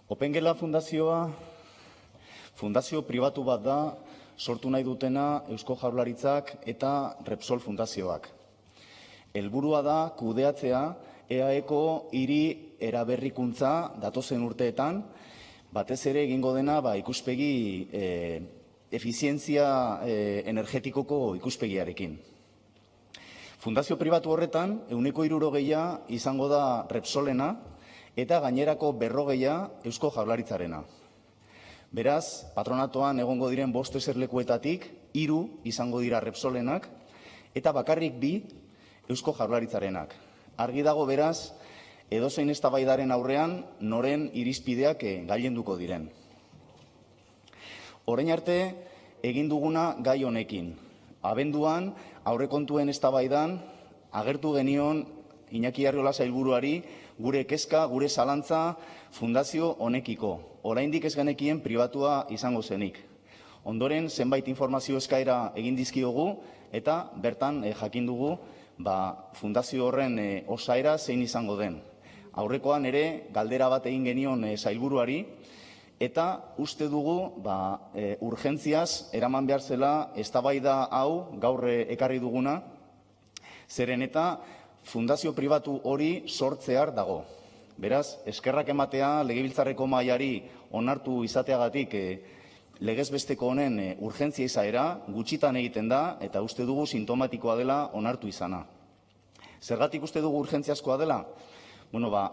Opengela fundazioa fundazio pribatu bat da, sortu nahi dutena Eusko Jaurlaritzak eta Repsol fundazioak. Helburua da kudeatzea EAEko hiri eraberrikuntza datozen urteetan, batez ere egingo dena ikuspegi efizientzia energetikoko ikuspegiarekin. Fundazio pribatu horretan, 60% izango da Repsolena eta gainerako 40% Eusko Jaurlaritzarena. Beraz, patronatoan egongo diren 5 eserlekuetatik 3 izango dira Repsolenak eta bakarrik 2 Eusko Jaurlaritzarenak. Argi dago beraz, edozein eztabaidaren aurrean noren irizpideak gailenduko diren. Orain arte egin duguna gai honekin. Abenduan aurrekontuen eztabaidan agertu genion Iñaki Arriola sailburuari gure kezka, gure zalantza fundazio honekiko. Oraindik ez genekien pribatua izango zenik. Ondoren zenbait informazio eskaera egin dizkiogu eta bertan jakin dugu fundazio horren osaera zein izango den. Aurrekoan ere galdera bat egin genion sailburuari eta uste dugu urgentziaz eraman behar zela eztabaida hau gaur ekarri duguna, zeren eta fundazio pribatu hori sortzear dago. Beraz, eskerrak ematea legebiltzarreko mahaiari onartu izateagatik legez besteko honen urgentzia izaera gutxitan egiten da eta uste dugu sintomatikoa dela onartu izana. Zergatik uste dugu urgentziazkoa dela?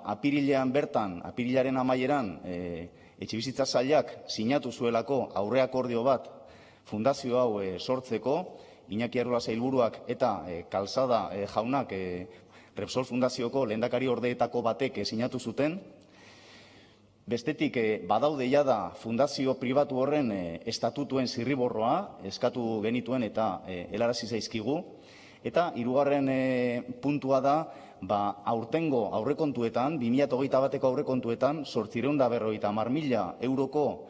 Apirilean bertan, apirilaren amaieran, Etxebizitza Sailak sinatu zuelako aurreakordio bat fundazio hau sortzeko, Iñaki Arriola sailburuak eta Kalzada jaunak Repsol fundazioko lehendakari ordeetako batek sinatu zuten. Bestetik badaude jada fundazio pribatu horren estatutuen zirriborroa eskatu genituen eta helarazi zaizkigu. Eta hirugarren puntua da, aurtengo aurrekontuetan, 2021ko aurrekontuetan, 850.000 euroko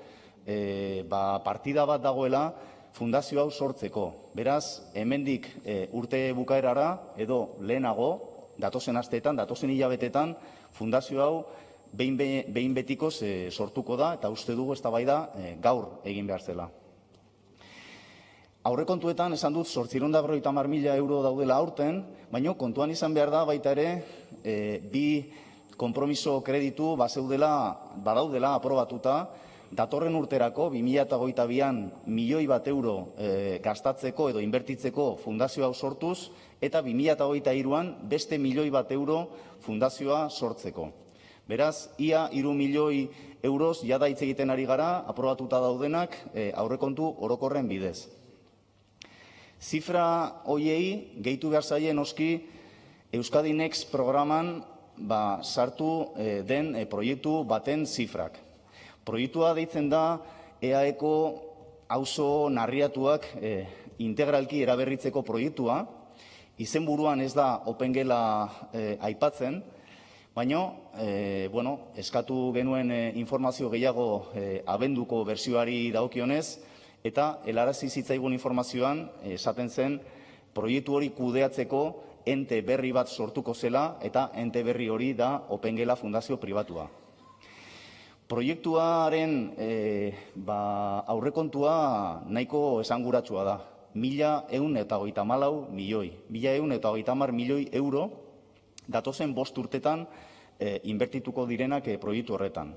partida bat dagoela fundazio hau sortzeko. Beraz, hemendik urte bukaerara edo lehenago, datozen asteetan, datozen hilabetetan, fundazio hau behin betikoz sortuko da eta uste dugu eztabaida gaur egin behar zela. Aurrekontuetan esan dut 850.000 euro daudela aurten, baina kontuan izan behar da baita ere 2 konpromiso kreditu badaudela aprobatuta, datorren urterako 2022an 1.000.000 euro gastatzeko edo inbertitzeko fundazio hau sortuz eta 2023an beste 1.000.000 euro fundazioa sortzeko. Beraz, ia 3.000.000 euroz jada hitz egiten ari gara, aprobatuta daudenak aurrekontu orokorren bidez. Zifra hoiei gehitu behar zaie noski Euskadi Next programan sartu den proiektu baten zifrak. Proiektua deitzen da EAEko auzo narriatuak integralki eraberritzeko proiektua. Izenburuan ez da Opengela aipatzen, baina eskatu genuen informazio gehiago abenduko bertsioari dagokionez, eta helarazi zitzaigun informazioan esaten zen proiektu hori kudeatzeko ente berri bat sortuko zela eta ente berri hori da Opengela fundazio pribatua. Proiektuaren aurrekontua nahiko esanguratsua da. 1.134 milioi. 1.130 milioi euro datozen 5 urtetan inbertituko direnak proiektu horretan.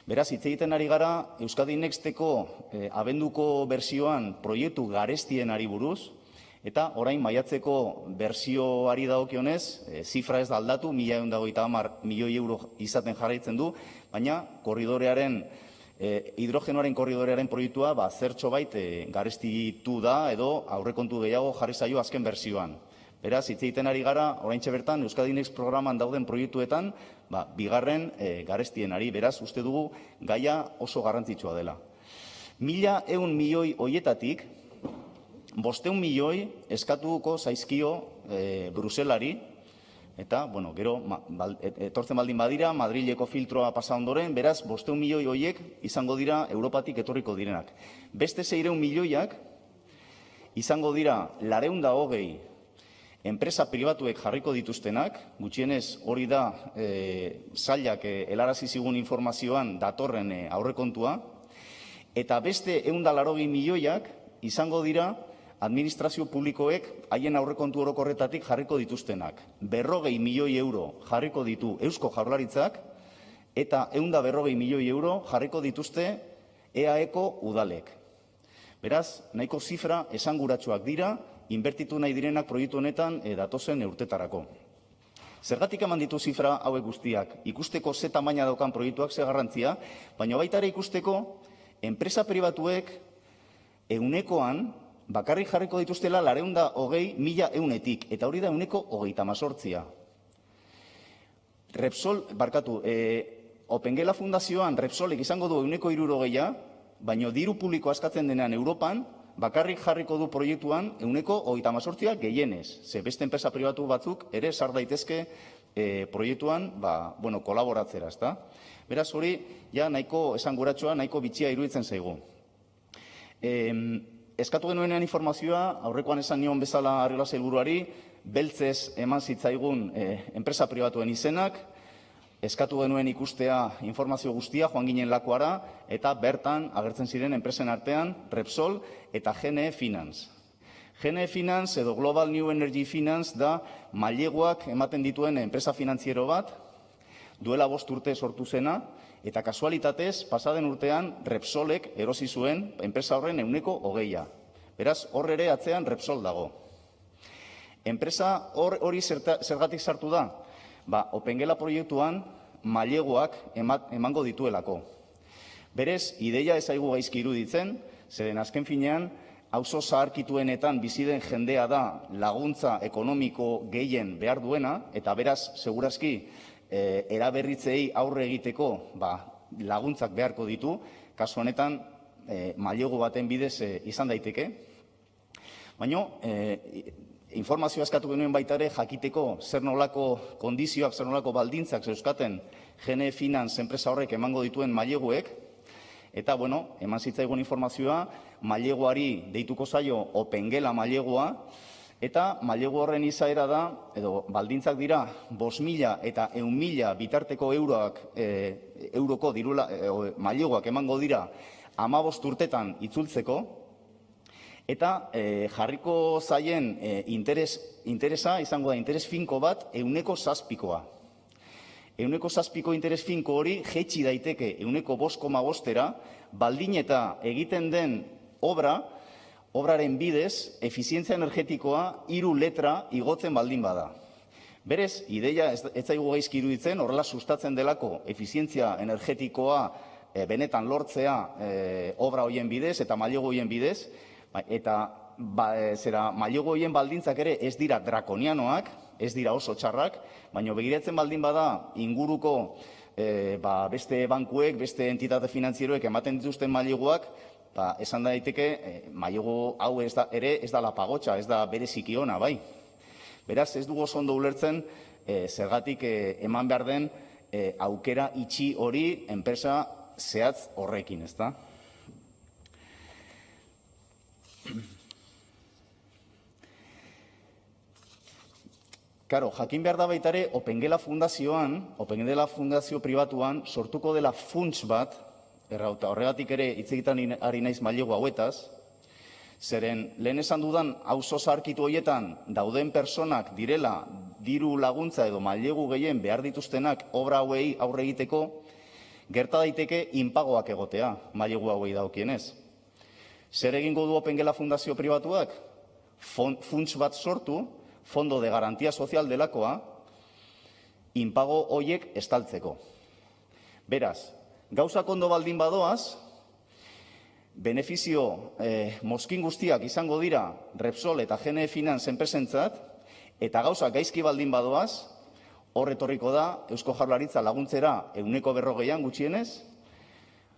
Beraz, hitz egiten ari gara Euskadi Nexteko abenduko bertsioan proiektu garestienari buruz, eta orain maiatzeko bertsioari dagokionez, zifra ez da aldatu, 1.130 milioi euro izaten jarraitzen du, baina hidrogenoaren korridorearen proiektua zertxo bait garestitu da edo aurrekontu gehiago jarri zaio azken bertsioan. Beraz, hitz egiten ari gara, oraintxe bertan, Euskadi Next programan dauden proiektuetan, bigarren garestienari, beraz, uste dugu gaia oso garrantzitsua dela. 1.100 milioi hoietatik, 500 milioi eskatuko zaizkio Bruselari, eta, gero, etortzen baldin badira, Madrileko filtroa pasa ondoren, beraz, 500 milioi hoiek izango dira Europatik etorriko direnak. Beste 600 milioiak izango dira 220 enpresa pribatuek jarriko dituztenak, gutxienez hori da sailak helarazi zigun informazioan datorren aurrekontua, eta beste 180 milioiak izango dira administrazio publikoek haien aurrekontu orokorretatik jarriko dituztenak. 40 milioi euro jarriko ditu Eusko Jaurlaritzak eta 140 milioi euro jarriko dituzte EAEko udalek. Beraz, nahiko zifra esanguratsuak dira, inbertitu nahi direnak proiektu honetan datozen urtetarako. Zergatik eman ditu zifra hauek guztiak? Ikusteko ze tamaina daukan proiektuak, ze garrantzia, baina baita ere ikusteko enpresa pribatuek ehunekoan bakarrik jarriko dituztela 220.000 eunetik, eta hori da 138. Repsol, Opengela Fundazioan Repsolek izango du 160, baina diru publiko askatzen denean Europan, bakarrik jarriko du proiektuan 138 gehienez. Ze beste enpresa pribatu batzuk ere sar daitezke proiektuan kolaboratzera, ezta? Beraz hori, ja nahiko esanguratsua, nahiko bitxia iruditzen zaigu. Eskatu genuenean informazioa, aurrekoan esan nion bezala Arriola sailburuari, beltzez eman zitzaigun enpresa pribatuen izenak, eskatu genuen ikustea informazio guztia, joan ginen lakuara, eta bertan agertzen ziren enpresen artean Repsol eta GNE Finance. GNE Finance edo Global New Energy Finance da maileguak ematen dituen enpresa finantziero bat, duela 5 urte sortu zena, eta kasualitatez, pasaden urtean Repsolek erosi zuen enpresa horren 120. Beraz, hor ere atzean Repsol dago. Enpresa hori zergatik sartu da? Opengela proiektuan maileguak emango dituelako. Berez, ideia ez zaigu gaizki iruditzen, zeren azken finean, auzo zaharkituenetan bizi den jendea da laguntza ekonomiko gehien behar duena, eta beraz, segurazki, eraberritzei aurre egiteko laguntzak beharko ditu, kasu honetan mailegu baten bidez izan daiteke. Baina, informazioa eskatu genuen baita ere jakiteko zer nolako kondizioak, zer nolako baldintzak zeuzkaten GNE Finance enpresa horrek emango dituen maileguek, eta, eman zitzaigun informazioa, maileguari deituko zaio Opengela mailegua, eta mailegu horren izaera da, edo baldintzak dira, 5.000 eta 1.000 bitarteko euroko maileguak emango dira 15 urtetan itzultzeko, eta jarriko zaien interesa izango da interes finko bat 7%. 7% interes finko hori jetxi daiteke 5,5%, baldin eta egiten den obraren bidez, efizientzia energetikoa 3 letra igotzen baldin bada. Berez, ideia ez zaigu gaizki iruditzen, horrela sustatzen delako efizientzia energetikoa benetan lortzea obra hoien bidez eta mailegu hoien bidez, eta mailegu hoien baldintzak ere ez dira drakonianoak, ez dira oso txarrak, baina begiratzen baldin bada inguruko beste bankuek, beste entitate finantzieroek ematen dituzten maileguak, esan daiteke, mailegu hau ere ez da lapagotxa, ez da bereziki ona, bai. Beraz, ez dugu oso ondo ulertzen zergatik eman behar den aukera itxi hori enpresa zehatz horrekin, ez da? Karo, jakin behar da baita ere, Opengela Fundazio pribatuan sortuko dela funts bat, horregatik ere hitz egiten ari naiz mailegu hauetaz, zeren lehen esan dudan auzo zaharkitu horietan dauden personak direla diru laguntza edo mailegu gehien behar dituztenak obra hauei aurre egiteko, gerta daiteke inpagoak egotea mailegu hauei dagokienez. Zer egingo du Opengela Fundazio pribatuak? Funts bat sortu, Fondo de Garantía Social delakoa, inpago hoiek estaltzeko. Beraz, gauzak ondo baldin badoaz, benefizio mozkin guztiak izango dira Repsol eta GNE Finance enpresentzat, eta gauzak gaizki baldin badoaz, hor etorriko da Eusko Jaurlaritza laguntzera 140 gutxienez,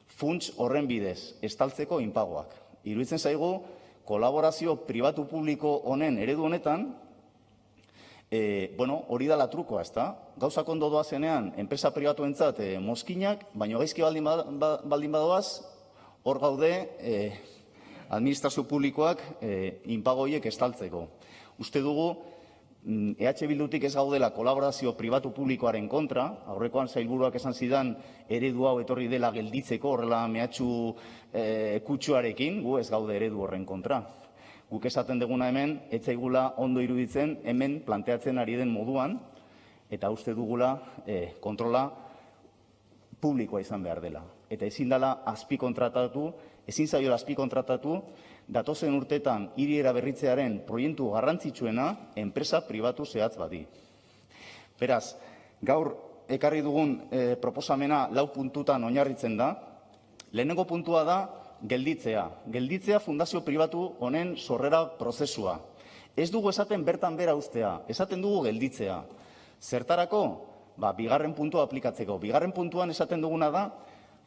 funts horren bidez estaltzeko inpagoak. Iruditzen zaigu, kolaborazio pribatu-publiko honen eredu honetan, hori da latrukoa, ezta? Gauzak ondo doazenean, enpresa pribatuentzat mozkinak, baina gaizki baldin badoaz, hor gaude administrazio publikoak inpagoiek estaltzeko. Uste dugu, EH Bildutik ez gaudela kolaborazio pribatu publikoaren kontra, aurrekoan sailburuak esan zidan eredu hau etorri dela gelditzeko horrela mehatxu kutsuarekin, gu ez gaude eredu horren kontra. Guk esaten duguna hemen, ez zaigula ondo iruditzen hemen planteatzen ari den moduan, eta uste dugula kontrola publikoa izan behar dela. Eta ezin dela azpikontratatu, ezin zaiola azpikontratatu, datozen urtetan hiri eraberritzearen proiektu garrantzitsuena enpresa pribatu zehatz badi. Beraz, gaur ekarri dugun proposamena 4 puntutan oinarritzen da. Lehenengo puntua da gelditzea. Gelditzea fundazio pribatu honen sorrera prozesua. Ez dugu esaten bertan bera ustea, esaten dugu gelditzea. Zertarako? Bigarren puntua aplikatzeko. Bigarren puntuan esaten duguna da,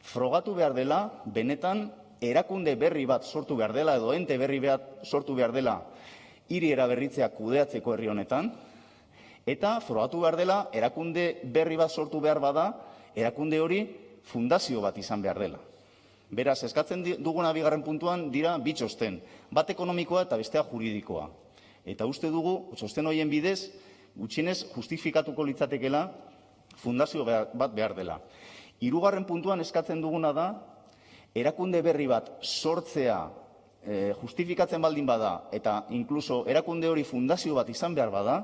frogatu behar dela, benetan, erakunde berri bat sortu behar dela, edo ente berri bat sortu behar dela, hiri eraberritzea kudeatzeko herri honetan, eta frogatu behar dela, erakunde berri bat sortu behar bada, erakunde hori fundazio bat izan behar dela. Beraz, eskatzen duguna bigarren puntuan dira bi txosten, bat ekonomikoa eta bestea juridikoa. Eta uste dugu, txosten horien bidez, gutxienez justifikatuko litzatekela fundazio bat behar dela. Hirugarren puntuan eskatzen duguna da, erakunde berri bat sortzea justifikatzen baldin bada, eta inkluso erakunde hori fundazio bat izan behar bada,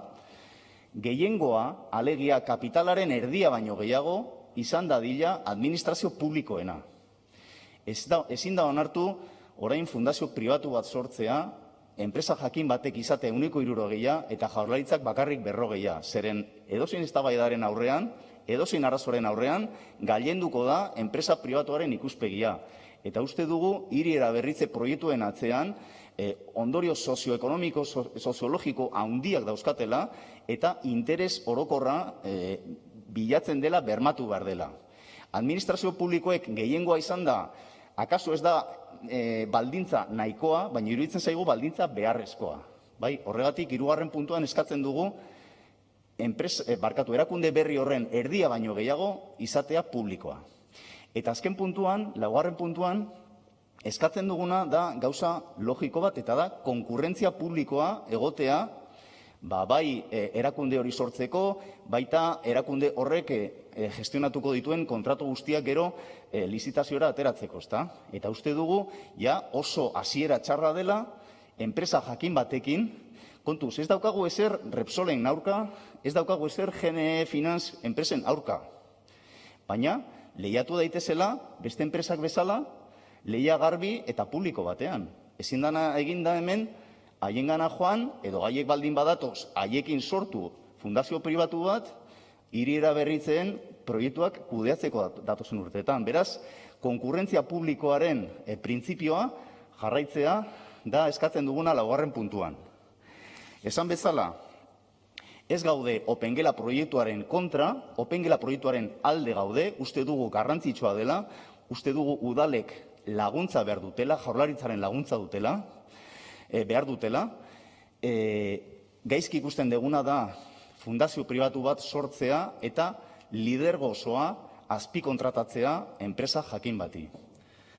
gehiengoa, alegia kapitalaren erdia baino gehiago, izan dadila administrazio publikoena. Ezin da onartu, orain fundazio pribatu bat sortzea, enpresa jakin batek izate 160 eta Jaurlaritzak bakarrik 40. Zeren edozein eztabaidaren aurrean, edozein arazoren aurrean, gailenduko da enpresa pribatuaren ikuspegia. Eta uste dugu, hiri eraberritze proiektuen atzean, ondorio sozioekonomiko, soziologiko handiak dauzkatela, eta interes orokorra bilatzen dela bermatu behar dela. Administrazio publikoek gehiengoa izan da, akaso ez da baldintza nahikoa, baina iruditzen zaigu baldintza beharrezkoa. Horregatik, hirugarren puntuan eskatzen dugu, erakunde berri horren erdia baino gehiago izatea publikoa. Eta azken puntuan, laugarren puntuan, eskatzen duguna da gauza logiko bat, eta da konkurrentzia publikoa egotea, bai erakunde hori sortzeko, baita erakunde horrek gestionatuko dituen kontratu guztiak gero lizitaziora ateratzeko, ezta? Eta uste dugu, oso hasiera txarra dela, enpresa jakin batekin, kontuz, ez daukagu ezer Repsolen aurka, ez daukagu ezer GNE Finance enpresen aurka. Baina, lehiatu daitezela, beste enpresak bezala, lehia garbi eta publiko batean. Ezin dana eginda hemen, haiengana joan, edo haiek baldin badatoz, haiekin sortu fundazio pribatu bat, hiri eraberritzen proiektuak kudeatzeko datozen urteetan. Beraz, konkurrentzia publikoaren printzipioa jarraitzea da eskatzen duguna laugarren puntuan. Esan bezala, ez gaude Opengela proiektuaren kontra, Opengela proiektuaren alde gaude, uste dugu garrantzitsua dela, uste dugu udalek laguntza behar dutela, Jaurlaritzaren laguntza behar dutela. Gaizki ikusten deguna da fundazio pribatu bat sortzea eta lidergo osoa azpikontratatzea enpresa jakin bati.